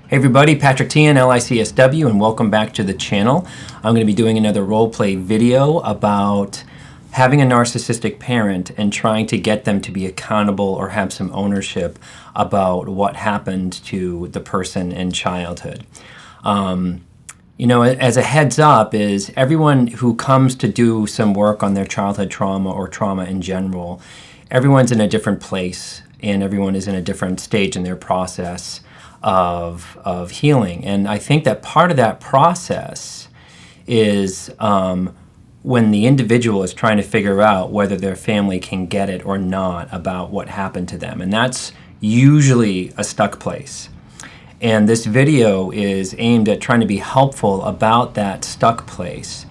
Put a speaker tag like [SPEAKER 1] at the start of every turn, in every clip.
[SPEAKER 1] Hey everybody, Patrick Teahan, LICSW, and welcome back to the channel. I'm going to be doing another role play video about having a narcissistic parent and trying to get them to be accountable or have some ownership about what happened to the person in childhood. As a heads up, is everyone who comes to do some work on their childhood trauma or trauma in general, everyone's in a different place and everyone is in a different stage in their process of healing. And I think that part of that process is when the individual is trying to figure out whether their family can get it or not about what happened to them. And that's usually a stuck place. And this video is aimed at trying to be helpful about that stuck place.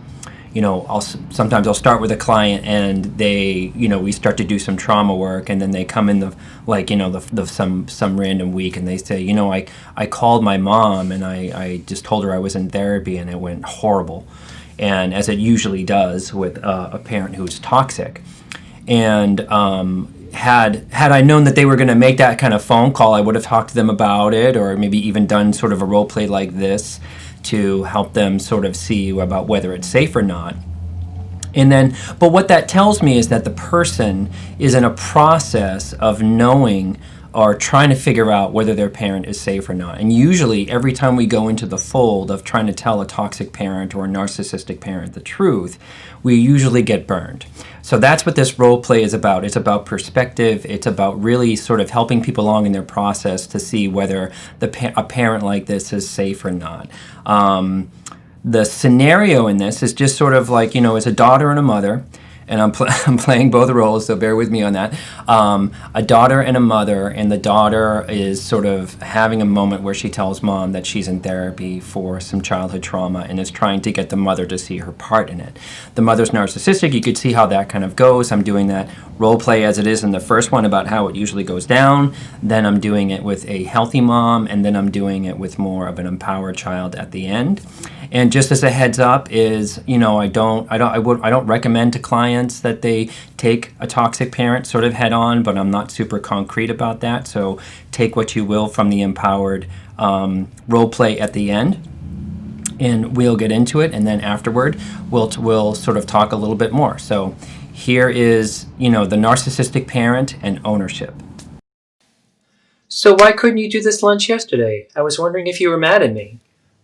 [SPEAKER 1] Sometimes I'll start with a client and they, we start to do some trauma work, and then they come in some random week and they say, I called my mom and I just told her I was in therapy and it went horrible. And as it usually does with a parent who's toxic. And had I known that they were going to make that kind of phone call, I would have talked to them about it, or maybe even done sort of a role play like this to help them sort of see about whether it's safe or not. But what that tells me is that the person is in a process of knowing or trying to figure out whether their parent is safe or not. And usually every time we go into the fold of trying to tell a toxic parent or a narcissistic parent the truth, we usually get burned. So that's what this role play is about. It's about perspective. It's about really sort of helping people along in their process to see whether a parent like this is safe or not. The scenario in this is just sort of like, it's a daughter and a mother. And I'm playing both roles, so bear with me on that. A daughter and a mother, and the daughter is sort of having a moment where she tells mom that she's in therapy for some childhood trauma and is trying to get the mother to see her part in it. The mother's narcissistic. You could see how that kind of goes. I'm doing that role play as it is in the first one about how it usually goes down. Then I'm doing it with a healthy mom, and then I'm doing it with more of an empowered child at the end. And just as a heads up is, I don't recommend to clients that they take a toxic parent sort of head on, but I'm not super concrete about that. So take what you will from the empowered role play at the end, and we'll get into it. And then afterward, we'll sort of talk a little bit more. So here is, the narcissistic parent and ownership. So why couldn't you do this lunch yesterday? I was wondering if you were mad at me.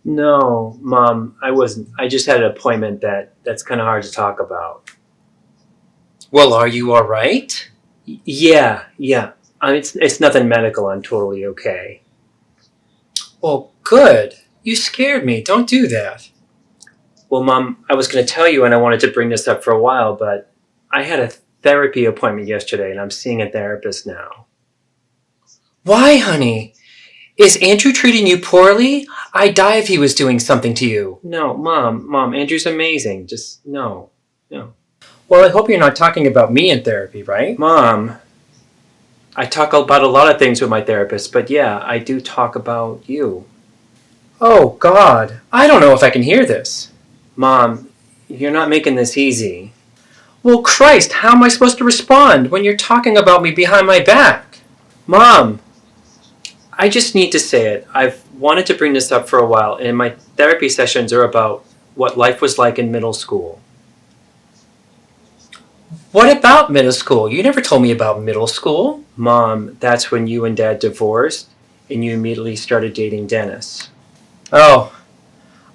[SPEAKER 1] No, Mom, I wasn't. I just had an appointment that's kind of hard to talk about. Well, are you all right? Yeah. It's nothing medical. I'm totally okay. Well, good. You scared me. Don't do that. Well, Mom, I was going to tell you, and I wanted to bring this up for a while, but I had a therapy appointment yesterday, and I'm seeing a therapist now. Why, honey? Is Andrew treating you poorly? I'd die if he was doing something to you. No, Mom, Andrew's amazing. Just no. Well, I hope you're not talking about me in therapy, right? Mom, I talk about a lot of things with my therapist, but yeah, I do talk about you. Oh, God, I don't know if I can hear this. Mom, you're not making this easy. Well, Christ, how am I supposed to respond when you're talking about me behind my back? Mom, I just need to say it. I've wanted to bring this up for a while, and my therapy sessions are about what life was like in middle school. What about middle school? You never told me about middle school. Mom, that's when you and Dad divorced, and you immediately started dating Dennis. Oh,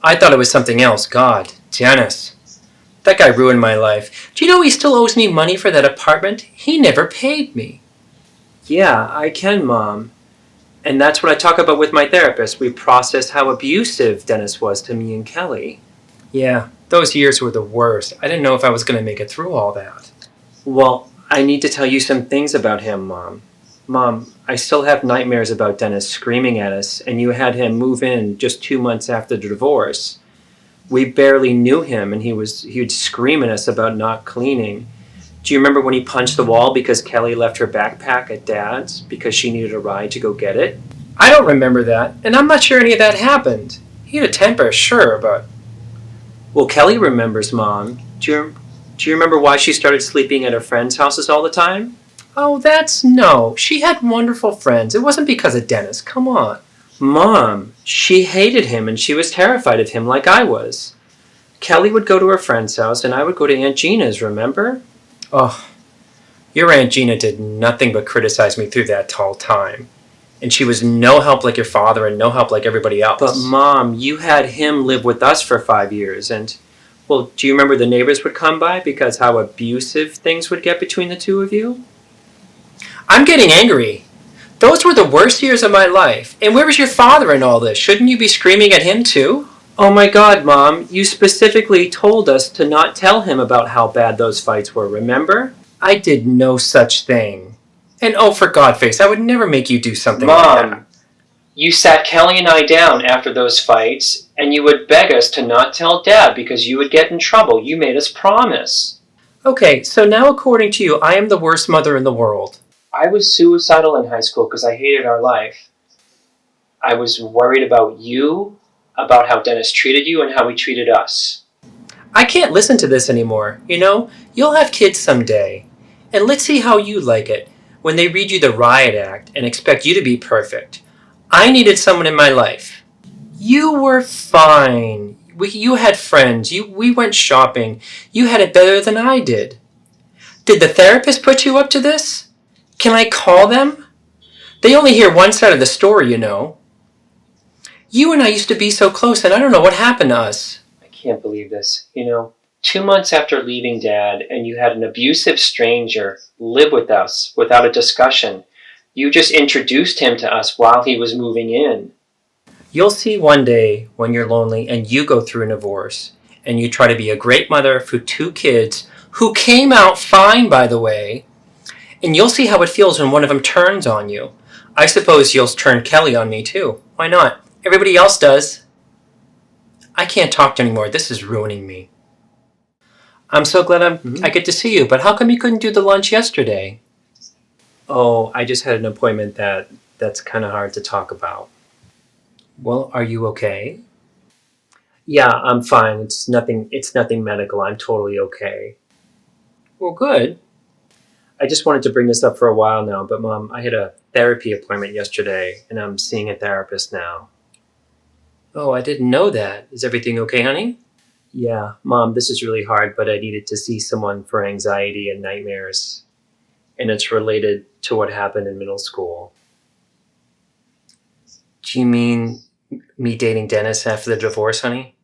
[SPEAKER 1] I thought it was something else. God, Dennis. That guy ruined my life. Do you know he still owes me money for that apartment? He never paid me. Yeah, I can, Mom. And that's what I talk about with my therapist. We process how abusive Dennis was to me and Kelly. Yeah, those years were the worst. I didn't know if I was going to make it through all that. Well, I need to tell you some things about him, Mom. Mom, I still have nightmares about Dennis screaming at us, and you had him move in just 2 months after the divorce. We barely knew him, and he'd scream at us about not cleaning. Do you remember when he punched the wall because Kelly left her backpack at Dad's because she needed a ride to go get it? I don't remember that, and I'm not sure any of that happened. He had a temper, sure, but... Well, Kelly remembers, Mom. Do you remember why she started sleeping at her friends' houses all the time? Oh, no. She had wonderful friends. It wasn't because of Dennis. Come on. Mom, she hated him and she was terrified of him like I was. Kelly would go to her friend's house and I would go to Aunt Gina's, remember? Oh, your Aunt Gina did nothing but criticize me through that whole time. And she was no help like your father and no help like everybody else. But Mom, you had him live with us for 5 years and, well, do you remember the neighbors would come by because how abusive things would get between the two of you? I'm getting angry. Those were the worst years of my life. And where was your father in all this? Shouldn't you be screaming at him too? Oh my God, Mom, you specifically told us to not tell him about how bad those fights were, remember? I did no such thing. And oh, for Godface, I would never make you do something like that. Mom, you sat Kelly and I down after those fights, and you would beg us to not tell Dad because you would get in trouble. You made us promise. Okay, so now according to you, I am the worst mother in the world. I was suicidal in high school because I hated our life. I was worried about you, about how Dennis treated you, and how he treated us. I can't listen to this anymore, you know? You'll have kids someday. And let's see how you like it when they read you the riot act and expect you to be perfect. I needed someone in my life. You were fine. You had friends. We went shopping. You had it better than I did. Did the therapist put you up to this? Can I call them? They only hear one side of the story, you know. You and I used to be so close, and I don't know what happened to us. I can't believe this. You know, 2 months after leaving Dad, and you had an abusive stranger live with us without a discussion. You just introduced him to us while he was moving in. You'll see one day when you're lonely and you go through a divorce, and you try to be a great mother for 2 kids who came out fine, by the way, and you'll see how it feels when one of them turns on you. I suppose you'll turn Kelly on me too. Why not? Everybody else does. I can't talk anymore. This is ruining me. I'm so glad I get to see you, but how come you couldn't do the lunch yesterday? Oh, I just had an appointment that's kind of hard to talk about. Well, are you okay? Yeah, I'm fine. It's nothing medical. I'm totally okay. Well, good. I just wanted to bring this up for a while now, but Mom, I had a therapy appointment yesterday, and I'm seeing a therapist now. Oh, I didn't know that. Is everything okay, honey? Yeah, Mom, this is really hard, but I needed to see someone for anxiety and nightmares. And it's related to what happened in middle school. Do you mean me dating Dennis after the divorce, honey?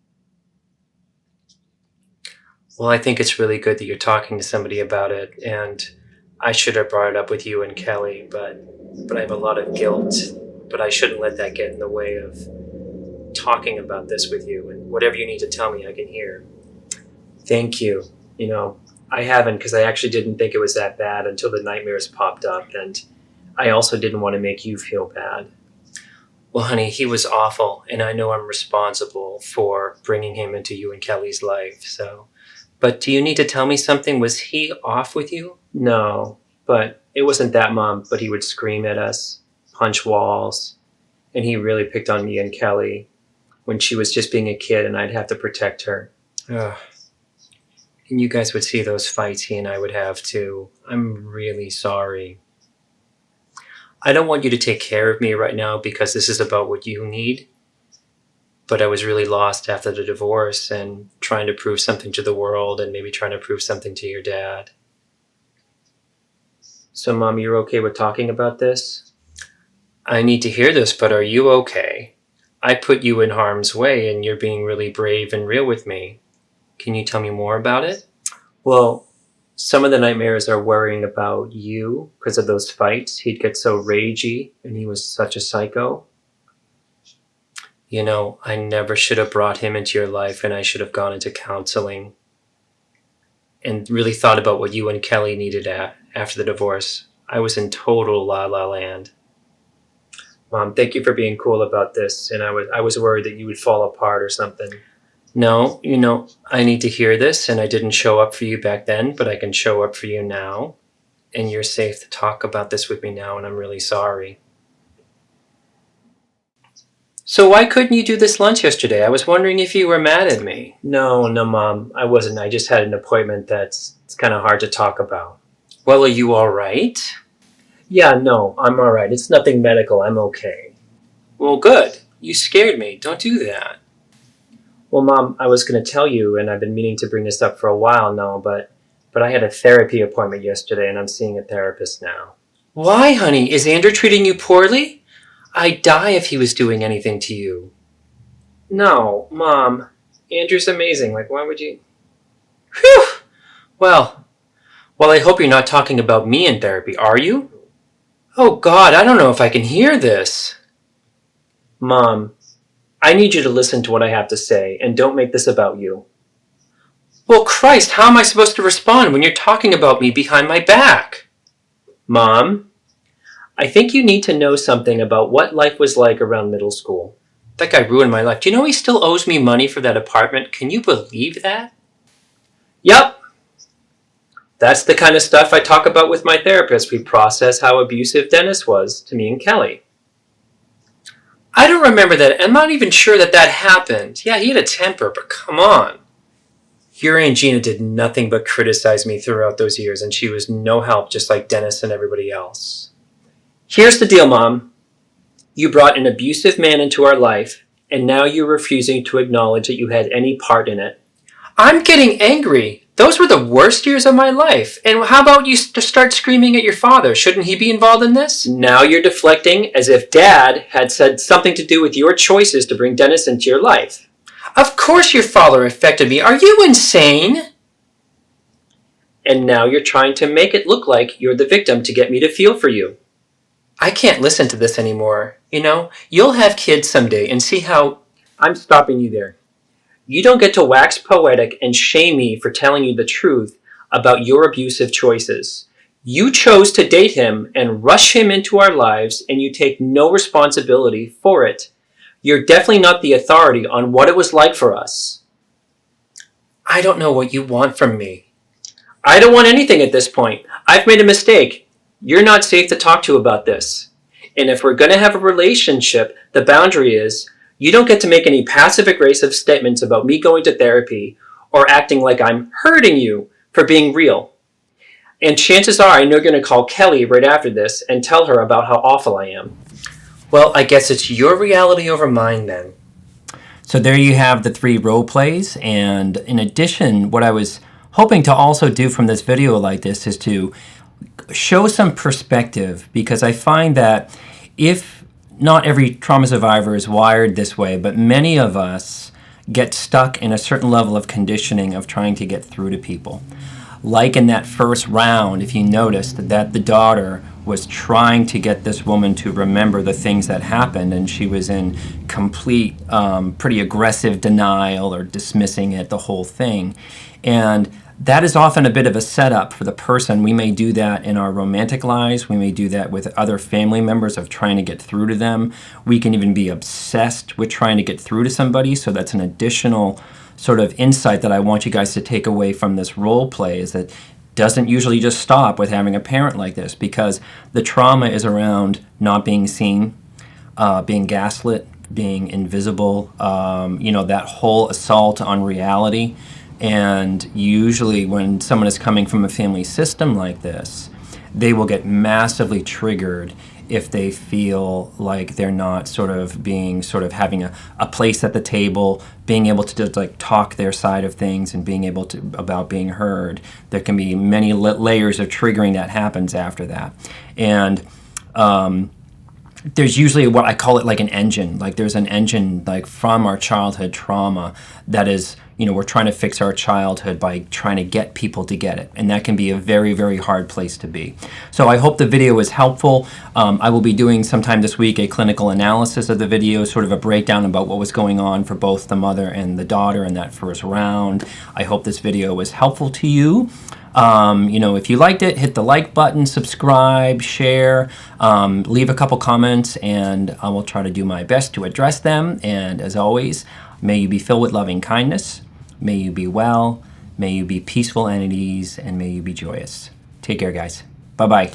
[SPEAKER 1] Well, I think it's really good that you're talking to somebody about it, and I should have brought it up with you and Kelly, but I have a lot of guilt, but I shouldn't let that get in the way of talking about this with you, and whatever you need to tell me, I can hear. Thank you. You know, I haven't, because I actually didn't think it was that bad until the nightmares popped up, and I also didn't want to make you feel bad. Well, honey, he was awful, and I know I'm responsible for bringing him into you and Kelly's life, so. But do you need to tell me something? Was he off with you? No, but it wasn't that, Mom, but he would scream at us, punch walls, and he really picked on me and Kelly when she was just being a kid and I'd have to protect her. Ugh. And you guys would see those fights he and I would have too. I'm really sorry. I don't want you to take care of me right now because this is about what you need. But I was really lost after the divorce and trying to prove something to the world and maybe trying to prove something to your dad. So, Mom, you're okay with talking about this? I need to hear this, but are you okay? I put you in harm's way and you're being really brave and real with me. Can you tell me more about it? Well, some of the nightmares are worrying about you because of those fights. He'd get so ragey and he was such a psycho. You know, I never should have brought him into your life, and I should have gone into counseling and really thought about what you and Kelly needed after the divorce. I was in total la-la land. Mom, thank you for being cool about this, and I was worried that you would fall apart or something. No, you know, I need to hear this, and I didn't show up for you back then, but I can show up for you now, and you're safe to talk about this with me now, and I'm really sorry. So why couldn't you do this lunch yesterday? I was wondering if you were mad at me. No, Mom, I wasn't. I just had an appointment it's kind of hard to talk about. Well, are you all right? Yeah, no, I'm all right. It's nothing medical. I'm okay. Well, good. You scared me. Don't do that. Well, Mom, I was going to tell you, and I've been meaning to bring this up for a while now, but I had a therapy appointment yesterday, and I'm seeing a therapist now. Why, honey? Is Andrew treating you poorly? I'd die if he was doing anything to you. No, Mom. Andrew's amazing. Like, why would you... Whew! Well, I hope you're not talking about me in therapy, are you? Oh, God, I don't know if I can hear this. Mom, I need you to listen to what I have to say, and don't make this about you. Well, Christ, how am I supposed to respond when you're talking about me behind my back? Mom, I think you need to know something about what life was like around middle school. That guy ruined my life. Do you know he still owes me money for that apartment? Can you believe that? Yup. That's the kind of stuff I talk about with my therapist. We process how abusive Dennis was to me and Kelly. I don't remember that. I'm not even sure that happened. Yeah, he had a temper, but come on. Your Aunt Gina did nothing but criticize me throughout those years, and she was no help, just like Dennis and everybody else. Here's the deal, Mom. You brought an abusive man into our life, and now you're refusing to acknowledge that you had any part in it. I'm getting angry. Those were the worst years of my life. And how about you start screaming at your father? Shouldn't he be involved in this? Now you're deflecting as if Dad had said something to do with your choices to bring Dennis into your life. Of course your father affected me. Are you insane? And now you're trying to make it look like you're the victim to get me to feel for you. I can't listen to this anymore. You know, you'll have kids someday and see how... I'm stopping you there. You don't get to wax poetic and shame me for telling you the truth about your abusive choices. You chose to date him and rush him into our lives, and you take no responsibility for it. You're definitely not the authority on what it was like for us. I don't know what you want from me. I don't want anything at this point. I've made a mistake. You're not safe to talk to about this. And if we're going to have a relationship, the boundary is... You don't get to make any passive-aggressive statements about me going to therapy or acting like I'm hurting you for being real. And chances are I know you're going to call Kelly right after this and tell her about how awful I am. Well, I guess it's your reality over mine then. So there you have the 3 role plays. And in addition, what I was hoping to also do from this video like this is to show some perspective, because I find that if not every trauma survivor is wired this way, but many of us get stuck in a certain level of conditioning of trying to get through to people. Like in that first round, if you noticed that the daughter was trying to get this woman to remember the things that happened, and she was in complete, pretty aggressive denial or dismissing it, the whole thing. And that is often a bit of a setup for the person. We may do that in our romantic lives. We may do that with other family members of trying to get through to them. We can even be obsessed with trying to get through to somebody. So that's an additional sort of insight that I want you guys to take away from this role play, is that doesn't usually just stop with having a parent like this, because the trauma is around not being seen, being gaslit, being invisible, you know, that whole assault on reality. And usually when someone is coming from a family system like this, they will get massively triggered if they feel like they're not having a place at the table, being able to just like talk their side of things and being able to about being heard. There can be many layers of triggering that happens after that. And there's usually what I call it like an engine. Like there's an engine like from our childhood trauma that is, you know, we're trying to fix our childhood by trying to get people to get it. And that can be a very, very hard place to be. So I hope the video was helpful. I will be doing sometime this week a clinical analysis of the video, sort of a breakdown about what was going on for both the mother and the daughter in that first round. I hope this video was helpful to you. You know, if you liked it, hit the like button, subscribe, share, leave a couple comments, and I will try to do my best to address them. And as always, may you be filled with loving kindness. May you be well. May you be peaceful entities, and may you be joyous. Take care, guys. Bye-bye.